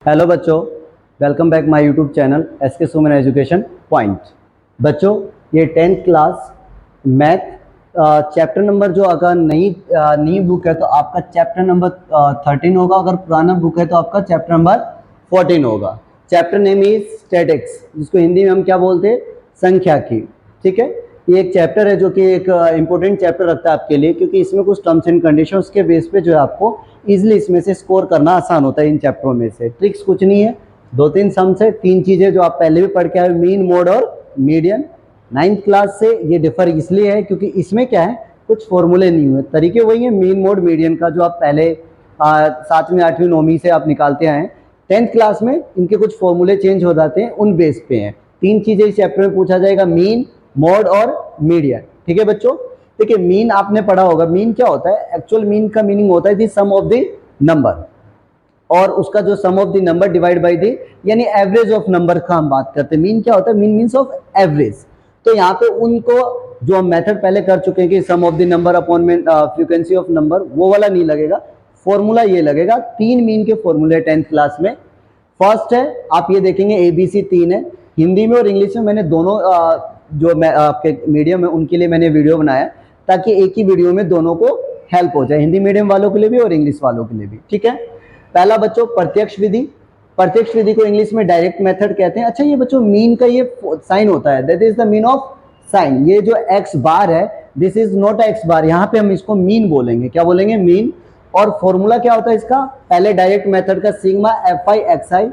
Hello बच्चों, welcome back my YouTube channel SK Suman education point. बच्चों, ये 10th class math chapter number जो अगर नई बुक है तो आपका चैप्टर नंबर 13 होगा, अगर पुराना बुक है तो आपका चैप्टर नंबर 14 होगा। चैप्टर नेम इज स्टैटिक्स, जिसको हिंदी में हम क्या बोलते हैं, संख्याकी। ठीक है, ये एक चैप्टर है जो कि एक इंपॉर्टेंट चैप्टर रखता है आपके लिए, क्योंकि इसमें कुछ टर्म्स एंड कंडीशंस के बेस पे जो है आपको इजिली इसमें से स्कोर करना आसान होता है। इन चैप्टरों में से ट्रिक्स कुछ नहीं है, 2-3 सम्स है, 3 चीजें जो आप पहले भी पढ़ के आए, मीन, मोड और मीडियन। 9th क्लास से ये डिफर इसलिए है क्योंकि इसमें क्या है, कुछ फॉर्मूले नहीं हुए, तरीके वही है मीन, मोड, मीडियन का, जो आप पहले 7वीं 8वीं 9वीं से आप निकालते आए हैं। 10th क्लास में इनके कुछ फॉर्मूले चेंज हो जाते हैं, उन बेस पे हैं। 3 चीजें इस चैप्टर में पूछा जाएगा, मीन, मोड और मीडियन। ठीक है बच्चों, देखिए मीन आपने पढ़ा होगा। मीन क्या होता है? एक्चुअल मीन का मीनिंग होता है the sum of the number, और उसका जो sum of the number divide by the, यानी एवरेज ऑफ नंबर का हम बात करते हैं। मीन क्या होता है? Mean means of average. तो यहाँ पे उनको जो हम मेथड पहले कर चुके हैं कि सम ऑफ द नंबर अपॉन में फ्रीक्वेंसी ऑफ नंबर, वो वाला नहीं लगेगा, फॉर्मूला ये लगेगा। 3 मीन के फॉर्मूले 10th क्लास में। फर्स्ट है, आप ये देखेंगे ABC 3 है, हिंदी में और इंग्लिश में। मैंने दोनों जो मैं आपके मीडियम है उनके लिए मैंने वीडियो बनाया, ताकि एक ही वीडियो में दोनों को हेल्प हो जाए, हिंदी मीडियम वालों के लिए भी और इंग्लिश वालों के लिए भी। ठीक है, पहला बच्चों प्रत्यक्ष विधि। प्रत्यक्ष विधि को इंग्लिश में डायरेक्ट मेथड कहते हैं। अच्छा, ये बच्चों मीन का ये साइन होता है, that is the mean of sine. ये जो एक्स बार है, दिस इज नॉट एक्स बार, यहाँ पे हम इसको मीन बोलेंगे। क्या बोलेंगे? मीन। और फॉर्मूला क्या होता है इसका? पहले डायरेक्ट मेथड का सिग्मा FI XI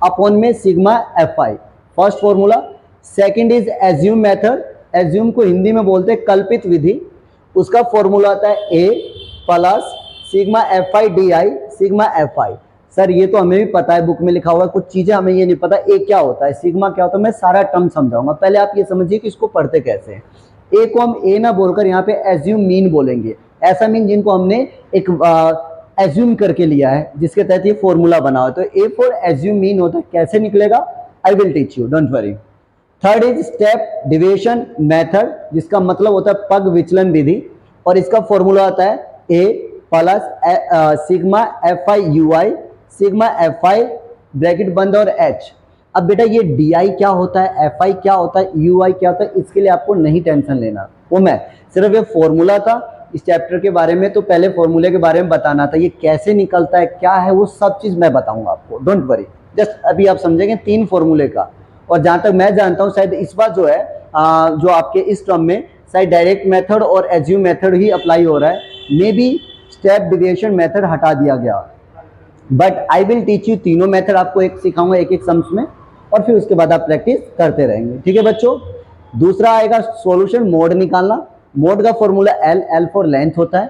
अपॉन में sigma FI, first formula. Second is assume method. Assume को हिंदी में बोलते हैं कल्पित विधि। उसका फॉर्मूला आता है A plus sigma FI DI sigma FI। Sir ये तो हमें भी पता है, बुक में लिखा हुआ है, कुछ चीजें हमें ये नहीं पता। ए क्या होता है, सिग्मा क्या होता है, मैं सारा टर्म समझाऊंगा। पहले आप ये समझिए कि इसको पढ़ते कैसे हैं। ए को हम ए ना बोलकर यहाँ पे एज्यूम मीन बोलेंगे। ऐसा मीन जिनको हमने एक एज्यूम करके लिया है, जिसके तहत ये फॉर्मूला बना हो। तो ए फॉर एज्यूम मीन होता है। कैसे निकलेगा? I will teach you, don't worry. Third is step deviation method, जिसका मतलब होता है पग विचलन विधि, और इसका फॉर्मूला आता है a plus sigma FI UI sigma FI bracket बंद और H। अब बेटा ये DI क्या होता है, FI क्या होता है, UI क्या होता है, इसके लिए आपको नहीं टेंशन लेना। वो मैं सिर्फ ये फॉर्मूला था इस चैप्टर के बारे में, तो पहले फॉर्मूले के बारे में बताना था। ये कैसे निकलता है, क्या है, वो सब चीज मैं बताऊंगा आपको, डोंट वरी। जस्ट अभी आप समझेंगे 3 फॉर्मूले का। और जहां तक मैं जानता हूं, शायद इस बार जो है जो आपके इस टर्म में शायद डायरेक्ट मेथड और एज्यूम मेथड ही अप्लाई हो रहा है। May be step deviation method हटा दिया गया, but I will teach you तीनों मेथड। आपको एक सिखाऊंगा एक एक सम्स में, और फिर उसके बाद आप प्रैक्टिस करते रहेंगे। ठीक है बच्चों। दूसरा आएगा सॉल्यूशन मोड निकालना। मोड का फॉर्मूला L फॉर लेंथ होता है,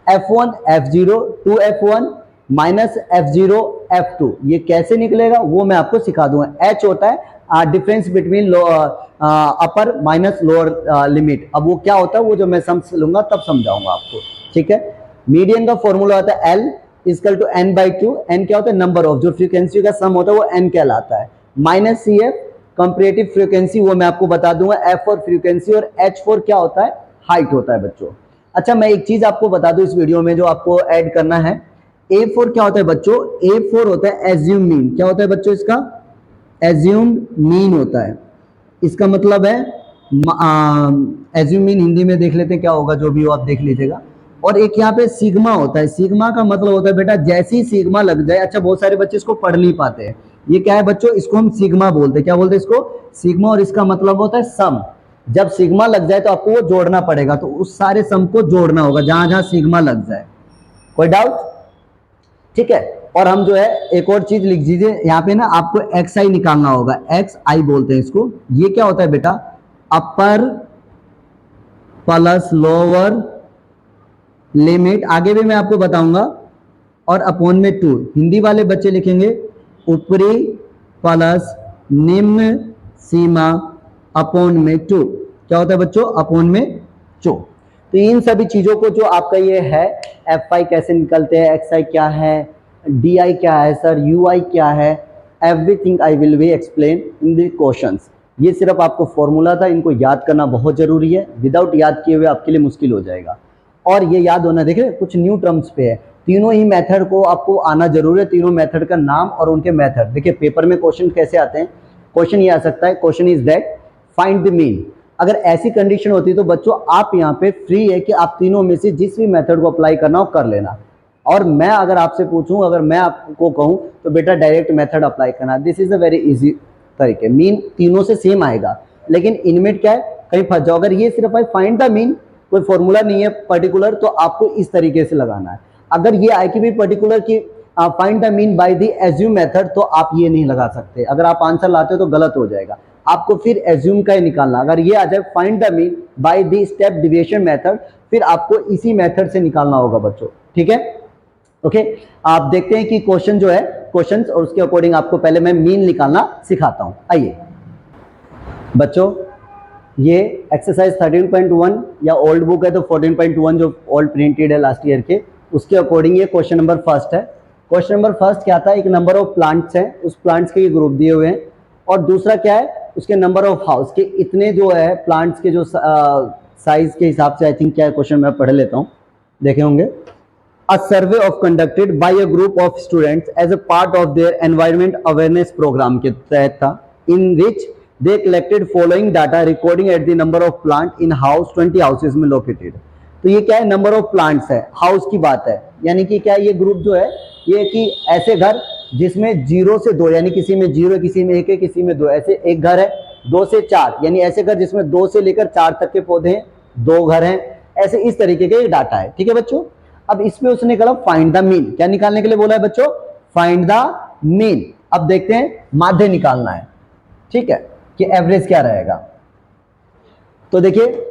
F1 F0 2F1 minus F0 F2। ये कैसे निकलेगा वो मैं आपको सिखा दूंगा। H होता है डिफरेंस बिटवीन अपर माइनस लोअर लिमिट। अब वो क्या होता है, वो जो मैं समझ लूंगा तब समझाऊंगा आपको। ठीक है। मीडियन का फॉर्मूला होता है L equal to n/2। n क्या होता है? नंबर ऑफ, जो फ्रीक्वेंसी का सम होता है वो n कहलाता है। माइनस CF कंपैरेटिव फ्रीक्वेंसी, वो मैं आपको बता दूंगा। F फॉर फ्रीक्वेंसी और H फॉर क्या होता है? हाइट होता है बच्चों। अच्छा, मैं एक चीज आपको बता दूं इस वीडियो में जो आपको ऐड करना है। A4 क्या होता है बच्चों? A4 होता है एज्यूम मीन। क्या होता है बच्चों इसका? एज्यूम मीन होता है। इसका मतलब है एज्यूम मीन हिंदी में देख लेते हैं क्या होगा, जो भी हो आप देख लीजिएगा। और एक यहाँ पे सिग्मा होता है। सिग्मा का मतलब होता है बेटा जैसी सिग्मा लग जाए। अच्छा, बहुत सारे बच्चे इसको पढ़ नहीं पाते हैं। ये क्या है बच्चों? इसको हम सिग्मा बोलते हैं। क्या बोलते हैं इसको? सिग्मा। और इसका मतलब होता है सम। जब सिग्मा लग जाए तो आपको वो जोड़ना पड़ेगा, तो उस सारे सम को जोड़ना होगा जहां जहां सिग्मा लग जाए। कोई डाउट? ठीक है। और हम जो है एक और चीज लिख दीजिए यहाँ पे ना, आपको XI निकालना होगा। XI बोलते हैं इसको। ये क्या होता है बेटा? अपर प्लस लोअर लिमिट, आगे भी मैं आपको बताऊंगा, और अपॉन में 2। हिंदी वाले बच्चे लिखेंगे ऊपरी प्लस निम्न सीमा अपॉन में 2। क्या होता है बच्चों? अपॉन में 2। तो इन सभी चीजों को जो आपका ये है, FI कैसे निकलते हैं, XI क्या है, DI क्या है सर, UI क्या है, everything I will be explain in the questions. ये सिर्फ आपको फॉर्मूला था, इनको याद करना बहुत जरूरी है। विदाउट याद किए हुए आपके लिए मुश्किल हो जाएगा। और ये याद होना, देख रहे कुछ न्यू टर्म्स पे है। तीनों ही मेथड को आपको आना जरूरी है, तीनों मेथड का नाम और उनके मेथड। देखिए पेपर में क्वेश्चन कैसे आते हैं, क्वेश्चन ये आ सकता है, question is that find the mean. अगर ऐसी कंडीशन होती है तो बच्चों आप यहाँ पे फ्री है कि आप तीनों में से जिस भी मेथड को अप्लाई करना हो कर लेना। और मैं अगर आपसे पूछूं, अगर मैं आपको कहूं तो बेटा डायरेक्ट मेथड अप्लाई करना, this is a very easy तरीके। मीन तीनों से सेम आएगा, लेकिन इनमें क्या है कहीं फंस जाओ। अगर ये सिर्फ फाइंड द मीन, कोई फॉर्मूला नहीं है पर्टिकुलर, तो आपको इस तरीके से लगाना है। अगर ये आए कि भी पर्टिकुलर की find the mean by the assume method, तो आप ये नहीं लगा सकते। अगर आप आंसर लाते हो तो गलत हो जाएगा, आपको फिर एज्यूम का ही निकालना। अगर ये आ जाए find the mean by the step deviation method, फिर आपको इसी मेथड से निकालना होगा बच्चों, ठीक है। ओके, आप देखते हैं कि क्वेश्चन जो है, क्वेश्चंस और उसके अकॉर्डिंग आपको पहले मैं मीन निकालना सिखाता हूं। आइए बच्चों, ये एक्सरसाइज 13.1 या ओल्ड बुक है तो 14.1 जो ओल्ड प्रिंटेड है लास्ट ईयर के, उसके अकॉर्डिंग ये क्वेश्चन नंबर फर्स्ट है। क्वेश्चन नंबर फर्स्ट क्या था, एक नंबर ऑफ प्लांट्स हैं, उस प्लांट्स के ग्रुप दिए हुए हैं, और दूसरा क्या है उसके नंबर ऑफ हाउस के, इतने जो है प्लांट्स के जो साइज के हिसाब से, आई थिंक क्या क्वेश्चन मैं पढ़ लेता हूँ, देखे होंगे। A survey of conducted by a group of students as a part of their environment awareness program के तहत था, in which they collected following data recording at the number of plant in house 20 houses में located। तो ये क्या है, number of plants है, house की बात है, यानी कि क्या ये ग्रुप जो है ये कि ऐसे घर जिसमें 0 से 2, यानी किसी में 0 किसी में 1 है किसी में 2, ऐसे एक घर है। 2 से 4 यानी ऐसे घर जिसमें 2 से लेकर 4 तक के पौधे हैं, 2 घर हैं, ऐसे इस तरीके के डाटा है, ठीक है बच्चों। अब इसमें उसने कहा फाइंड द मीन, क्या निकालने के लिए बोला है बच्चों, फाइंड द मीन। अब देखते हैं माध्य निकालना है, ठीक है, कि एवरेज क्या रहेगा। तो देखिए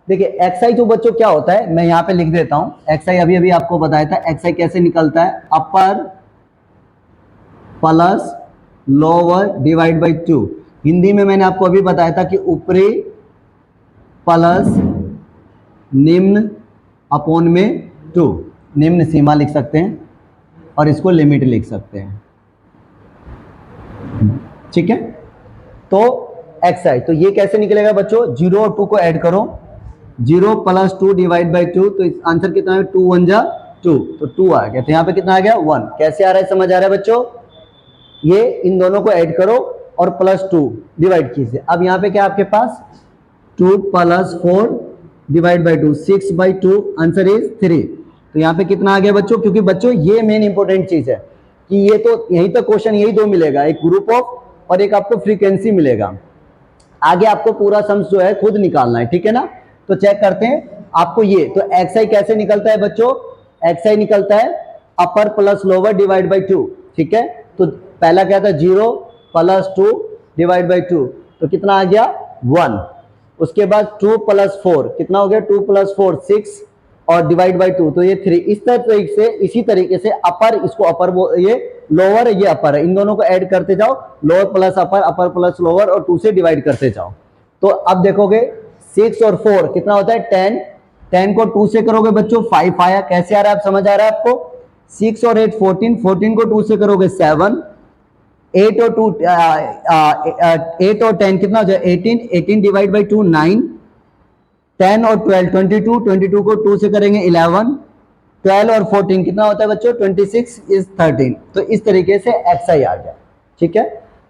एक्सआई जो बच्चों क्या होता है, मैं यहां पे लिख देता हूं। एक्सआई अभी अभी आपको बताया था, एक्सआई कैसे निकलता है, अपर plus lower divide by 2। Hindi में मैंने आपको अभी बताया था कि ऊपरी प्लस निम्न अपोन में 2, निम्न सीमा लिख सकते हैं और इसको लिमिट लिख सकते हैं, ठीक है। तो एक्सआई, तो ये कैसे निकलेगा बच्चों, 0 और 2 को ऐड करो, 0 प्लस 2 डिवाइड बाई 2, तो आंसर कितना है, 2 1 जा 2, तो 2 आ गया। तो यहाँ पे कितना आ गया, 1। कैसे आ रहा है, समझ आ रहा है बच्चों, ये इन दोनों को ऐड करो और प्लस 2 डिवाइड कीजिए। अब यहाँ पे क्या आपके पास 2 plus 4 divide by 2, 6 by 2, answer is 3। तो यहाँ पे कितना आ गया बच्चों, क्योंकि बच्चों ये मेन इंपॉर्टेंट चीज है कि ये तो यही तक क्वेश्चन यही 2 मिलेगा, एक ग्रुप ऑफ और एक आपको फ्रीक्वेंसी मिलेगा। आगे आपको पूरा सम्स जो है खुद निकालना है, ठीक है ना। तो चेक करते हैं आपको ये, तो एक्सआई कैसे निकलता है बच्चों, एक्सआई निकलता है अपर प्लस लोअर डिवाइड बाई 2, ठीक है। तो पहला क्या था, 0 प्लस 2 डिवाइड बाई 2, तो कितना आ गया 1। उसके बाद 2 प्लस 4 कितना हो गया, 2 प्लस 4 6 और डिवाइड बाई 2, तो ये 3। इस तरीके से, इसी तरीके से अपर, इसको अपर, ये लोअर है ये अपर है, इन दोनों को ऐड करते जाओ, लोअर प्लस अपर, अपर प्लस लोअर, और 2 से डिवाइड करते जाओ। तो अब देखोगे 6 और 4 कितना होता है 10, 10 को 2 से करोगे बच्चों 5 आया। कैसे आ रहा है, आप समझ आ रहा है आपको। 6 और 8 14, 14 को 2 से करोगे 7, 8 और 2 8 और 10 कितना हो जाए 18, 18 डिवाइड बाई 2 9, 10 और 12 22, 22 को 2 से करेंगे 11, 12 और 14 कितना होता है बच्चों 26 इज 13। तो इस तरीके से एक्सआई आ गया, ठीक है।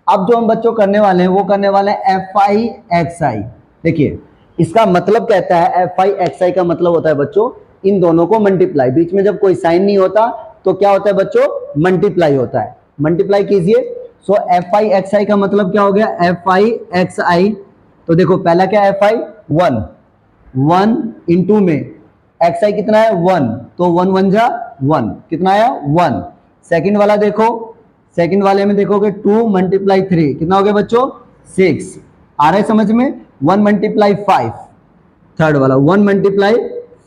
अब जो हम बच्चों करने वाले हैं वो करने वाले हैं एफ आई एक्स आई। देखिए इसका मतलब कहता है, एफ आई एक्स आई का मतलब होता है बच्चों इन दोनों को मल्टीप्लाई, बीच में जब कोई साइन नहीं होता तो क्या होता है बच्चों, मल्टीप्लाई होता है। मल्टीप्लाई कीजिए, सो एफ आई एक्स आई का मतलब क्या हो गया, एफ आई एक्स आई। तो देखो पहला क्या एफ आई 1, 1 इंटू में एक्स आई कितना है 1, तो 1 1 जा 1, कितना आया 1। सेकंड वाला देखो, सेकंड वाले में देखोगे 2 मल्टीप्लाई 3 कितना हो गया बच्चों 6, आ रहा है समझ में। 1 मल्टीप्लाई 5, थर्ड वाला 1 मल्टीप्लाई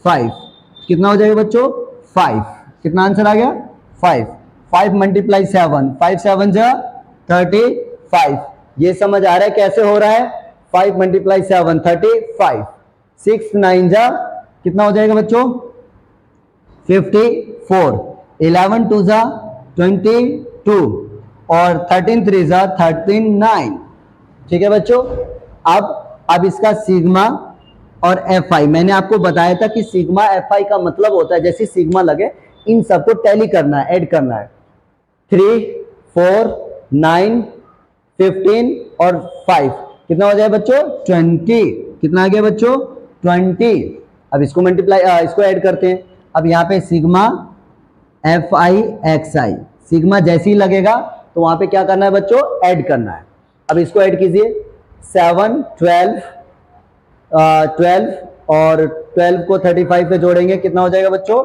5 कितना हो जाएगा बच्चों 5, कितना आंसर आ गया 5। 5 मल्टीप्लाई 7, 5 7 जा 35, ये समझ आ रहा है कैसे हो रहा है। 5 मल्टीप्लाई 7 35, 6 9 जा कितना हो जाएगा बच्चों 54, 11 2 जा 22 और 13 3 जा 39, ठीक है बच्चों। अब इसका सिग्मा और एफ आई, मैंने आपको बताया था कि सिग्मा एफ आई का मतलब होता है जैसे सिग्मा लगे इन सबको टैली करना है, ऐड करना है। 3, 4, 9, 15 और 5 कितना हो जाए बच्चों? 20। कितना आ गया बच्चों? 20। अब इसको मल्टीप्लाई इसको ऐड करते हैं। अब यहाँ पे sigma F I X I, sigma जैसे ही लगेगा तो वहां पे क्या करना है बच्चों? ऐड करना है। अब इसको ऐड कीजिए। 7, 12, 12 और 12 को 35 पे जोड़ेंगे, कितना हो जाएगा बच्चों?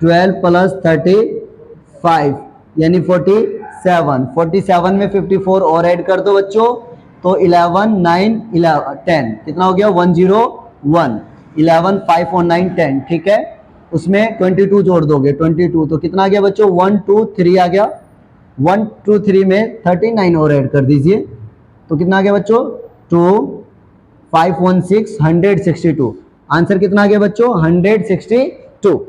12 प्लस 35 यानी 47। 47 में 54 और ऐड कर दो बच्चों, तो 11, 9, 11, 10 कितना हो गया? 101। 11, 5 और 9, 10। ठीक है, उसमें 22 जोड़ दोगे, 22 तो कितना आ गया बच्चों? 1, 2, 3 आ गया। 1, 2, 3 में 39 और ऐड कर दीजिए, तो कितना आ गया बच्चों? 2, 5, 1, 6, 162। आंसर कितना आ गया बच्चों? 162।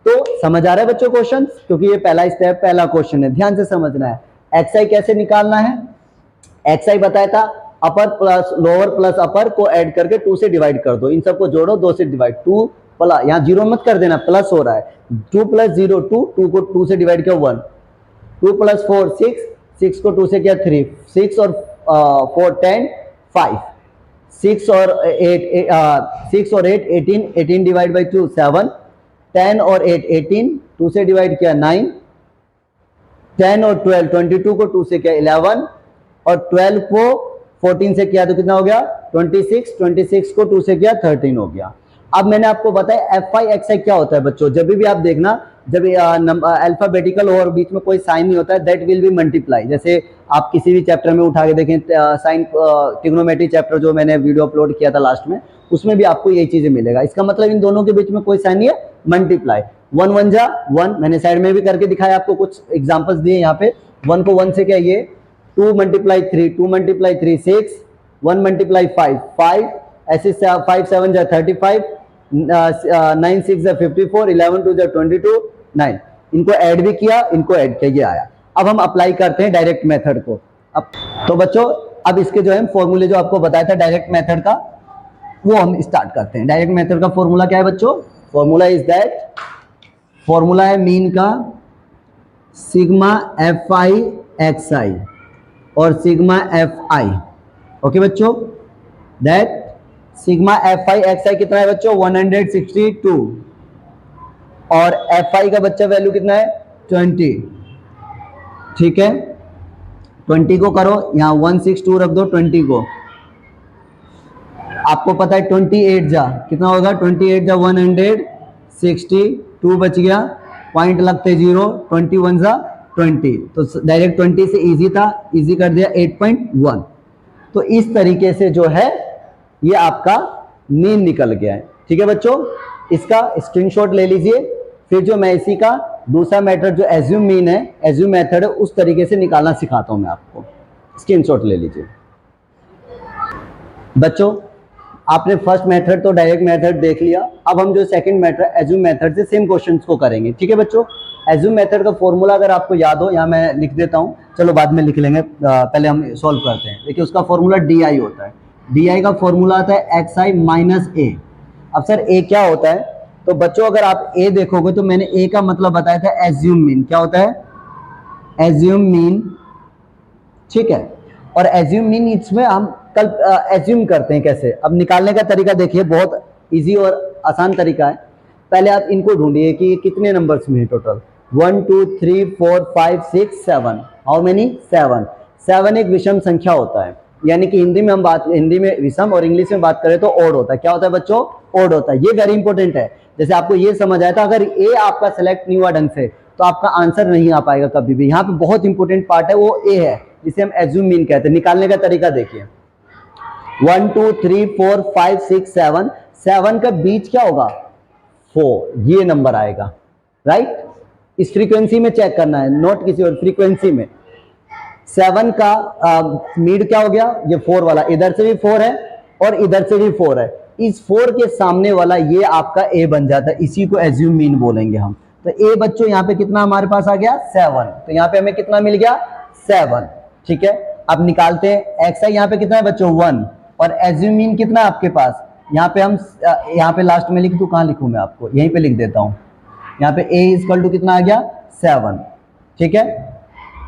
तो समझ आ रहा है बच्चों क्वेश्चन? क्योंकि ये पहला स्टेप, पहला क्वेश्चन है, ध्यान से समझना है। एक्स आई कैसे निकालना है? एक्स आई बताया था, अपर प्लस लोअर प्लस अपर को ऐड करके 2 से डिवाइड कर दो, इन सबको जोड़ो, 2 से डिवाइड, 2 प्लस, यहाँ 0 मत कर देना, प्लस हो रहा है। 2 प्लस 0 2, 2 को 2 से डिवाइड किया 1, 2 प्लस 4 6, 6 को 2 से किया 3, 6 और 4 10, 5, 6 और 8 18, 18 डिवाइड बाई 2 7, 10 और 8 18, 2 से डिवाइड किया 9, 10 और 12 22 को 2 से किया 11 और 12 को 14 से किया तो कितना हो गया? 26, 26 को 2 से किया 13 हो गया। अब मैंने आपको बताया एफ आई एक्स आई क्या होता है बच्चों, जब भी आप देखना, जब अल्फाबेटिकल और बीच में कोई साइन नहीं होता है, दैट विल बी मल्टीप्लाई। जैसे आप किसी भी चैप्टर में उठा के देखें, साइन ट्रिग्नोमेट्री चैप्टर जो मैंने वीडियो अपलोड किया था लास्ट में, उसमें भी आपको यही चीजें मिलेगा। इसका मतलब इन दोनों के बीच में कोई साइन नहीं है, मल्टीप्लाई। 1 1 जा 1, मैंने साइड में भी करके दिखाया आपको, कुछ एग्जांपल्स दिए यहाँ पे। 1 को 1 से क्या ये 2 मल्टीप्लाई 3, 2 मल्टीप्लाई 3 6, 1 मल्टीप्लाई 5 5, ऐसे 5 7 जा 35, 9 6 जा 54, 11 2 जा 22, 9। इनको ऐड भी किया, इनको ऐड किया, ये आया। अब हम अप्लाई करते हैं डायरेक्ट मेथड को। अब तो बच्चों, अब इसके जो है फॉर्मूले जो आपको बताया था डायरेक्ट मेथड का, वो हम स्टार्ट करते हैं। डायरेक्ट मेथड का फॉर्मूला क्या है बच्चों? फॉर्मूला इज दैट, फॉर्मूला है मीन का sigma F I X I और सिग्मा एफ आई। ओके बच्चों, that sigma F I X I कितना है बच्चों? 162 और एफ आई का बच्चा वैल्यू कितना है? 20। ठीक है, 20 को करो, यहाँ 162 रख दो, 20 को। आपको पता है 28 जा कितना होगा? 28 जा 162 बच गया, पॉइंट लगते 0, 21 जा 20, तो डायरेक्ट 20 से इजी था, इजी कर दिया 8.1। तो इस तरीके से जो है ये आपका मीन निकल गया है। ठीक है बच्चों, इसका स्क्रीनशॉट ले लीजिए। फिर जो मैं इसी का दूसरा मेथड जो एज्यूम मीन है, एज्यूम मेथड है, उस तरीके से निकालना सिखाता हूं मैं आपको। स्क्रीनशॉट ले लीजिए। बच्चों, आपने फर्स्ट मेथड तो डायरेक्ट मेथड देख लिया। अब हम जो सेकंड मेथड एज्यूम मेथड से सेम क्वेश्चंस को करेंगे। ठीक है बच्चों, एज्यूम मेथड का फॉर्मूला अगर आपको याद हो, यहाँ मैं लिख देता हूँ, चलो बाद में लिख लेंगे, पहले हम सॉल्व करते हैं। देखिए उसका फॉर्मूला डी आई होता है। डी आई का फॉर्मूला आता है एक्स आई माइनस ए। अब सर ए क्या होता है? तो बच्चों अगर आप ए देखोगे तो मैंने ए का मतलब बताया था एज्यूम मीन। क्या होता है? Assume mean. ठीक है, और एज्यूम मीन इसमें हम कल एज्यूम करते हैं कैसे। अब निकालने का तरीका देखिए, बहुत इजी और आसान तरीका है। पहले आप इनको ढूंढिए कि कितने नंबर्स में है टोटल। 1 2 3 4 5 6 7। How many? 7। 7 एक विषम संख्या होता है, यानी कि हिंदी में विषम और इंग्लिश में बात करें तो ओड होता है। क्या होता है बच्चों? ओड होता है। ये वेरी इंपॉर्टेंट है। जैसे आपको ये समझ आया था, अगर ए आपका सेलेक्ट नहीं हुआ ढंग से तो आपका आंसर नहीं आ पाएगा कभी भी। यहाँ पे बहुत इंपॉर्टेंट पार्ट है, वो ए है, जिसे हम एज्यूम मीन कहते हैं। निकालने का तरीका देखिए, 1 2 3 4 5 6 7। 7 का बीच क्या होगा? 4, ये नंबर आएगा, राइट। इस फ्रीक्वेंसी में चेक करना है, नोट किसी और फ्रीक्वेंसी में। 7 का मीड क्या हो गया? ये 4 वाला, इधर से भी 4 है और इधर से भी 4 है। इस 4 के सामने वाला ये आपका ए बन जाता है, इसी को एज्यूम मीन बोलेंगे हम। तो ए बच्चों यहाँ पे कितना हमारे पास आ गया? 7। तो यहाँ पे हमें कितना मिल गया? 7। ठीक है, अब निकालते हैं। एक्स आई यहाँ पे कितना है बच्चों? 1। और एज्यूम मीन कितना है आपके पास? यहाँ पे हम यहाँ पे लास्ट में लिख दूं, कहाँ लिखूं मैं आपको? यहीं पे लिख देता हूँ। यहाँ पे a इक्वल टू कितना आ गया 7। ठीक है,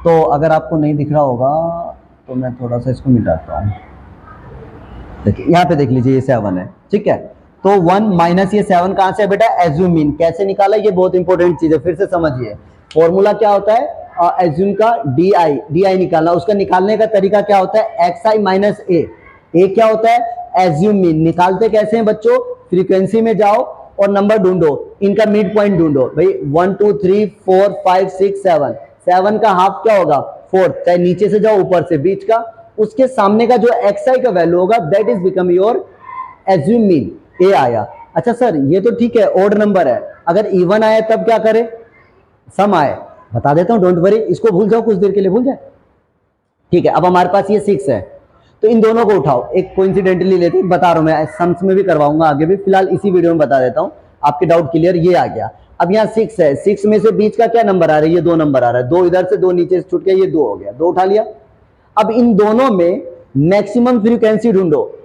तो अगर आपको नहीं दिख रहा होगा तो मैं थोड़ा सा इसको मिटाता हूँ। देखिए यहाँ पे देख लीजिए ये 7 है। ठीक है, तो 1 माइनस ये 7 कहाँ से है बेटा, एज्यूम मीन कैसे निकाला, ये बहुत इंपॉर्टेंट चीज है, फिर से समझिए। फॉर्मूला क्या होता है एज्यूम का, डी आई निकालना। उसका निकालने का तरीका क्या होता है, एक्स आई माइनस ए क्या होता है एज्यूम मीन। निकालते कैसे हैं बच्चों, फ्रीक्वेंसी में जाओ और नंबर ढूंढो, इनका मिड पॉइंट ढूंढो भाई। 1 2 3 4 5 6 7, 7 का हाफ क्या होगा 4, चाहे नीचे से जाओ ऊपर से, बीच का उसके सामने का जो एक्स आई का वैल्यू होगा that is become your assume mean. A आया। अच्छा सर ये तो ठीक है ऑड नंबर है, अगर इवन आया तब क्या करे, सम आए, बता देता हूं डोंट वरी, इसको भूल जाओ कुछ देर के लिए भूल जाए। ठीक है, अब हमारे पास ये 6 है, तो इन दोनों को उठाओ, एक कोइंसिडेंटली लेते हैं, बता रहा हूं मैं, सम्स में भी करवाऊंगा आगे भी, फिलहाल इसी वीडियो में बता देता हूं, आपके डाउट क्लियर। ये आ गया। अब यहाँ 6 है, 6 में से बीच का क्या नंबर आ रहा है, ये 2 नंबर आ रहा है, 2 इधर से 2 नीचे से छूट के ये 2 हो गया, 2 उठा लिया। अब इन दोनों में मैक्सिमम फ्रीक्वेंसी ढूंढो,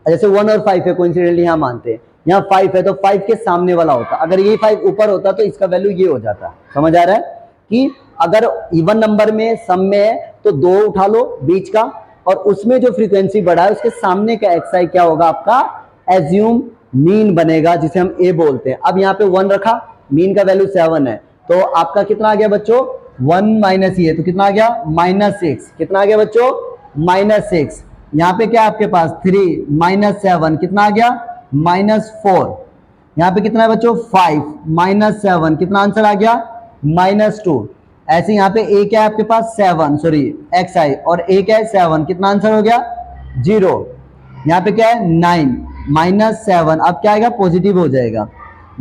जैसे 1 और 5 है कोइंसिडेंटली यहाँ मानते हैं, यहाँ 5 है तो 5 के सामने वाला होता, अगर ये 5 ऊपर होता तो इसका वैल्यू ये हो जाता। समझ आ रहा है कि अगर इवन नंबर में सम में है तो 2 उठा लो बीच का, और उसमें जो फ्रीक्वेंसी बढ़ा है उसके सामने का एक्स आई क्या होगा आपका एज्यूम मीन बनेगा, जिसे हम ए बोलते हैं। अब यहाँ पे 1 रखा, मीन का वैल्यू 7 है, तो आपका कितना आ गया बच्चों 1 माइनस ये, तो कितना आ गया -6। कितना आ गया बच्चों -6। यहाँ पे क्या आपके पास 3 माइनस 7 कितना आ गया -4। यहाँ पे कितना है बच्चों 5 माइनस 7 कितना आंसर आ गया -2। ऐसे यहाँ पे ए क्या है आपके पास 7, सॉरी एक्स आई, और ए क्या है 7, कितना आंसर हो गया 0। यहाँ पे क्या है 9 माइनस 7, अब क्या आएगा पॉजिटिव हो जाएगा,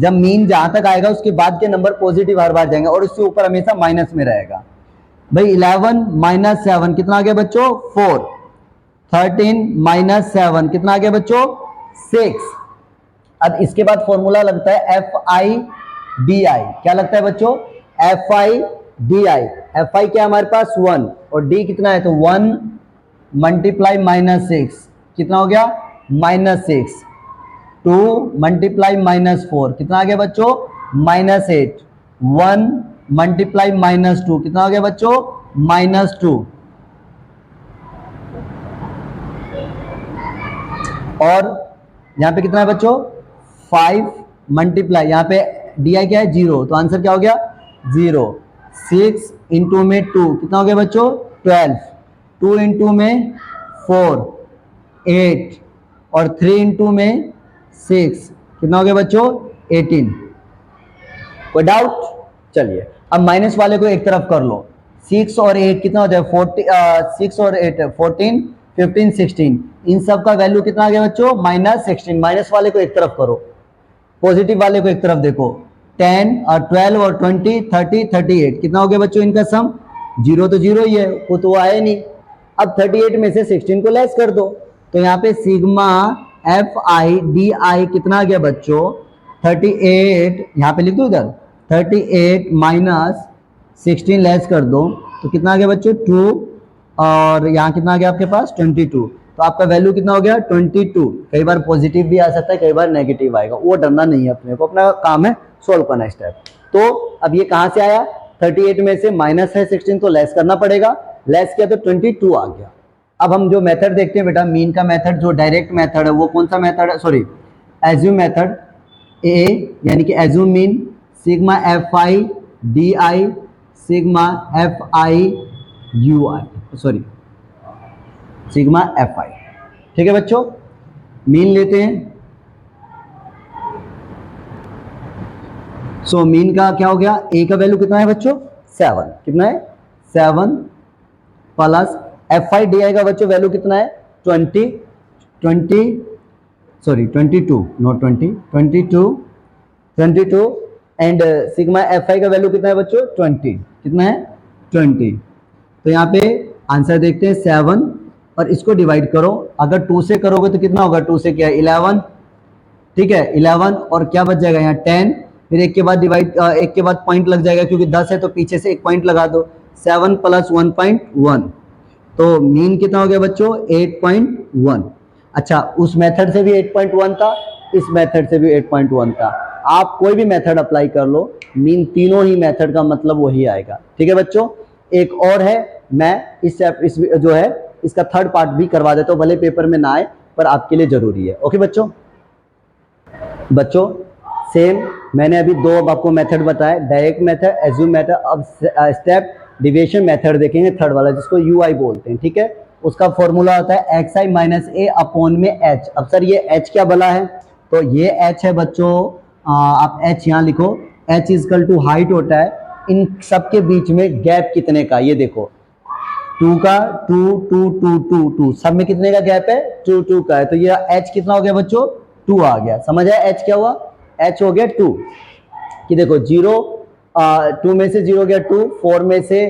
जब मीन जहां तक आएगा उसके बाद के नंबर पॉजिटिव हर बार जाएंगे, और उससे ऊपर हमेशा माइनस में रहेगा भाई। 11 माइनस 7 कितना आ गया बच्चों 4। 13 माइनस 7 कितना आ गया बच्चों 6। अब इसके बाद फॉर्मूला लगता है एफ आई डी आई, क्या लगता है बच्चों F I D I. F I क्या हमारे पास 1 और डी कितना है, तो 1 मल्टीप्लाई -6 कितना हो गया -6। 2 मल्टीप्लाई -4 कितना आ गया बच्चों -8। 1 मल्टीप्लाई -2 कितना हो गया बच्चों -2। और यहाँ पे कितना है बच्चों 5 मल्टीप्लाई, यहाँ पे डी आई क्या है 0, तो आंसर क्या हो गया 0। 6 इंटू में 2 कितना हो गया बच्चों 12। 2 इंटू में 4 8, और 3 इंटू में 6 कितना हो गया बच्चों 18। कोई डाउट, चलिए अब माइनस वाले को एक तरफ कर लो। 6 और 8 कितना हो जाए 6 और 8 14 15 16, इन सब का वैल्यू कितना आ गया बच्चों -16। माइनस वाले को एक तरफ करो, पॉजिटिव वाले को एक तरफ देखो। 10 और 12 और 20 30 38 कितना हो गया बच्चों इनका सम 0, तो 0 ही है, वो तो आया नहीं। अब 38 में से 16 को लेस कर दो, तो यहाँ पे sigma F I D I कितना आ गया बच्चों 38, यहाँ पे लिख दो इधर 38 माइनस 16 लेस कर दो, तो कितना आ गया बच्चों 2, और यहाँ कितना आ गया आपके पास 22, तो आपका वैल्यू कितना हो गया 22। कई बार पॉजिटिव भी आ सकता है, कई बार नेगेटिव आएगा, वो डरना नहीं है, अपने को अपना काम है सोल्व करना स्टेप। तो अब ये कहाँ से आया 38 में से माइनस है 16 तो लेस करना पड़ेगा, लेस किया तो 22 आ गया। अब हम जो मेथड देखते हैं बेटा मीन का मेथड, जो डायरेक्ट मेथड है वो कौन सा मेथड है, सॉरी एज्यूम मेथड ए, यानी कि assume mean sigma F I D I sigma F I you I, sorry sigma F आई। ठीक है बच्चों, मीन लेते हैं। सो मीन का क्या हो गया, ए का वैल्यू कितना है बच्चों 7, कितना है 7 plus F I D I का बच्चों वैल्यू कितना है 22 नॉट 22 एंड सिग्मा एफ आई का वैल्यू कितना है बच्चों 20, कितना है 20। तो यहाँ पे आंसर देखते हैं 7, और इसको डिवाइड करो, अगर 2 से करोगे तो कितना होगा 2 से क्या 11, ठीक है 11, और क्या बच जाएगा यहाँ 10, फिर एक के बाद डिवाइड एक के बाद पॉइंट लग जाएगा क्योंकि 10 है तो पीछे से एक पॉइंट लगा दो, 7 प्लस 1.1, तो मीन कितना हो गया बच्चों 8.1। अच्छा उस मेथड से भी 8.1 था, इस मेथड से भी 8.1 था, आप कोई भी मेथड अप्लाई कर लो, मीन तीनों ही मेथड का मतलब वही आएगा। ठीक है बच्चों, एक और है, मैं इस जो है इसका थर्ड पार्ट भी करवा देता हूँ, भले पेपर में ना आए पर आपके लिए जरूरी है। ओके बच्चों, सेम मैंने अभी दो अब आपको मेथड बताया, डायरेक्ट मेथड, एज्यूम मेथड। अब स्टेप डिविएशन मेथड देखेंगे, थर्ड वाला जिसको यूआई बोलते हैं। ठीक है, उसका फॉर्मूला होता है एक्स आई माइनस ए अपॉन में एच। अब सर ये एच क्या बना है, तो ये एच है बच्चों, आप एच यहाँ लिखो, एच इजकल टू हाइट होता है इन सबके बीच में गैप कितने का, ये देखो 2 का, 2 2 2 2 2 सब में कितने का गैप है, 2 2 का है। तो ये h कितना हो गया बच्चों, 2 आ गया। समझ आया h क्या हुआ, h हो गया 2। कि देखो 0, 2 में से 0 गया 2, 4 में से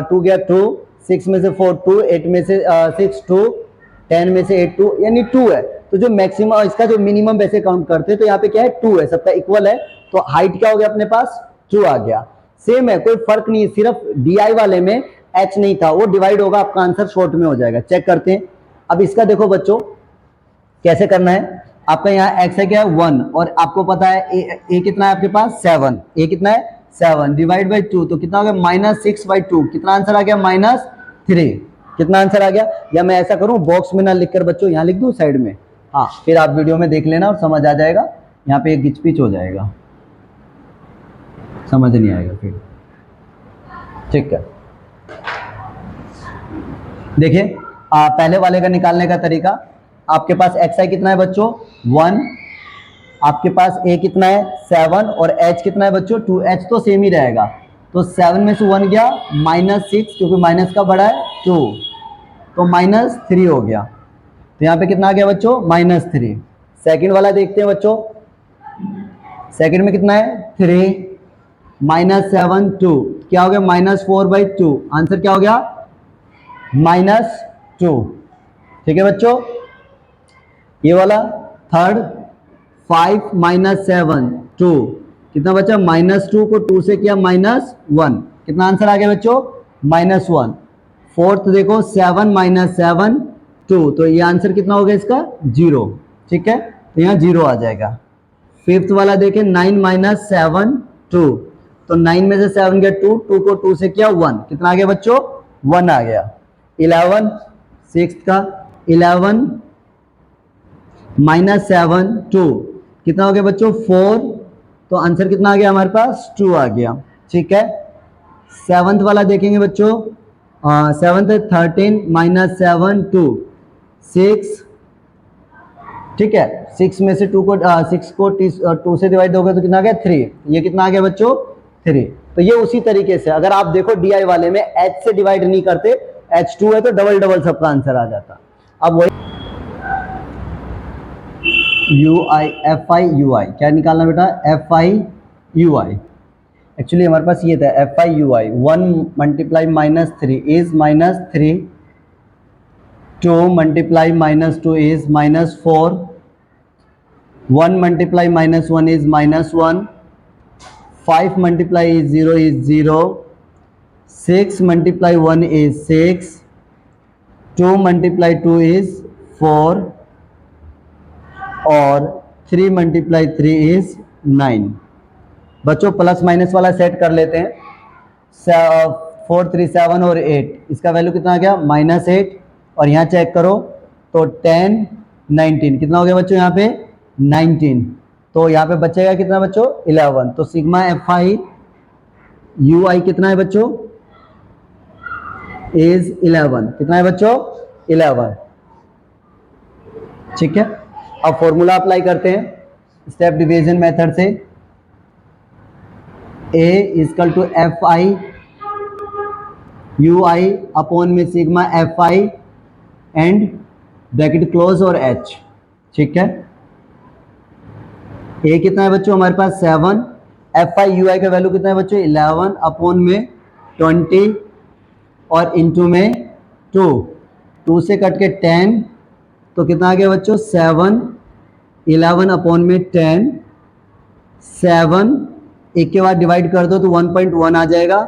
2 गया 2, 6 में से 4 2, 8 में से 6 2, 10 में से 8 2, यानी 2 है। तो जो मैक्सिमम इसका जो मिनिमम वैसे काउंट करते हैं तो यहाँ पे क्या है 2 है, सबका इक्वल है। तो हाइट क्या हो गया अपने पास, 2 आ गया। सेम है, कोई फर्क नहीं है, सिर्फ डी वाले में h नहीं था, वो डिवाइड होगा, आपका आंसर शॉर्ट में हो जाएगा। चेक करते हैं। अब इसका देखो बच्चों कैसे करना है। आपका यहाँ x है क्या, 1, और आपको पता है a कितना है आपके पास, 7। a कितना है 7, डिवाइड बाई 2 तो कितना हो गया -6/2। कितना आंसर आ गया -3। कितना आंसर आ गया। या मैं ऐसा करूं, बॉक्स में ना लिखकर बच्चों यहाँ लिख दूं साइड में, हाँ फिर आप वीडियो में देख लेना और समझ आ जाएगा। यहाँ पे एक गिचपिच हो जाएगा, समझ नहीं आएगा फिर। ठीक है, देखिए पहले वाले का निकालने का तरीका, आपके पास एक्स आई कितना है बच्चों 1, आपके पास ए कितना है 7 और एच कितना है बच्चों 2। एच तो सेम ही रहेगा, तो 7 में से 1 गया -6, क्योंकि माइनस का बड़ा है 2, तो -3 हो गया। तो यहाँ पे कितना आ गया बच्चों -3। सेकंड वाला देखते हैं बच्चों, सेकंड में कितना है 3, -7 2, क्या हो गया -4/2। आंसर क्या हो गया -2। ठीक है बच्चों, ये वाला थर्ड 5 -7 2, कितना बचा -2 को 2 से किया -1, कितना आंसर आ गया बच्चों -1। फोर्थ देखो 7 -7 2, तो ये आंसर कितना हो गया इसका 0। ठीक है, तो यहाँ 0 आ जाएगा। फिफ्थ वाला देखें 9 -7 2, तो 9 में से 7 गया 2, 2 को 2 से किया 1, कितना आ गया बच्चों 1 आ गया। 11 सिक्स का 11 -7 2, कितना हो गया बच्चों 4, तो आंसर कितना आ गया हमारे पास 2 आ गया। ठीक है, सेवंथ वाला देखेंगे बच्चों, सेवंथ है 13 -7 2 6। ठीक है, 6 में से 2 को 6 को 2 से डिवाइड होगा तो कितना आ गया 3, ये कितना आ गया बच्चों 3। तो ये उसी तरीके से अगर आप देखो डी वाले में h से डिवाइड नहीं करते, h2 है तो डबल डबल सबका आंसर आ जाता। अब वही FI क्या निकालना बेटा, FI एक्चुअली हमारे पास ये था FI 1 multiply -3 is -3, 2 multiply -2 is -4, 1 multiply -1 is -1, 5 multiply 0 is 0, 6 multiply 1 is 6, 2 multiply 2 is 4 और 3 मल्टीप्लाई 3 इज 9। बच्चों प्लस माइनस वाला सेट कर लेते हैं, 4 3 7 और 8, इसका वैल्यू कितना आ गया -8, और यहाँ चेक करो तो 10 19, कितना हो गया बच्चों यहाँ पे 19, तो यहाँ पे बचेगा कितना बच्चों 11। तो सिग्मा FI UI कितना है बच्चों इज 11, कितना है बच्चों 11। ठीक है, अब फॉर्मूला अप्लाई करते हैं स्टेप डिवीजन मेथड से, A is equal to FI UI upon में sigma FI and bracket close और H। ठीक है, A कितना है बच्चों हमारे पास 7, FI UI का वैल्यू कितना है बच्चों 11 अपॉन में 20 और इंटू में 2 से कट के 10, तो कितना आ गया बच्चों 7, 11 अपॉन में 10, 7 एक के बाद डिवाइड कर दो तो 1.1 आ जाएगा,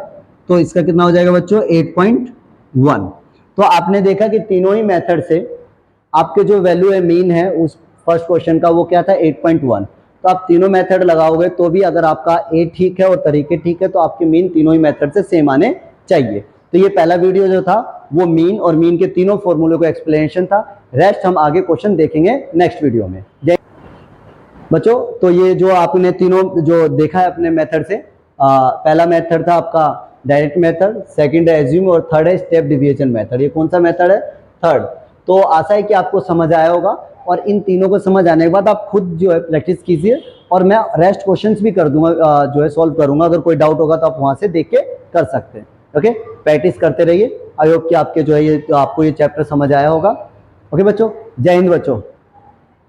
तो इसका कितना हो जाएगा बच्चों 8.1। तो आपने देखा कि तीनों ही मेथड से आपके जो वैल्यू है मीन है उस फर्स्ट क्वेश्चन का वो क्या था 8.1। तो आप तीनों मेथड लगाओगे तो भी अगर आपका ए ठीक है और तरीके ठीक है तो आपके मीन तीनों ही मेथड से सेम आने चाहिए। तो ये पहला वीडियो जो था वो मीन और मीन के तीनों फॉर्मूले को एक्सप्लेनेशन था। रेस्ट हम आगे क्वेश्चन देखेंगे नेक्स्ट वीडियो में। जय बच्चों, तो ये जो आपने तीनों जो देखा है अपने मेथड से, पहला मेथड था आपका डायरेक्ट मेथड, सेकंड है एज्यूम और थर्ड है स्टेप डिविएशन मेथड। ये कौन सा मेथड है? थर्ड। तो आशा है कि आपको समझ आया होगा और इन तीनों को समझ आने के बाद आप खुद जो है प्रैक्टिस कीजिए और मैं रेस्ट क्वेश्चंस भी कर दूंगा, जो है सॉल्व करूंगा। अगर कोई डाउट होगा तो आप वहां से देख के कर सकते हैं। ओके, प्रैक्टिस करते रहिए। आई होप कि आपके जो है ये आपको ये चैप्टर समझ आया होगा। ओके बच्चों, जय हिंद बच्चों।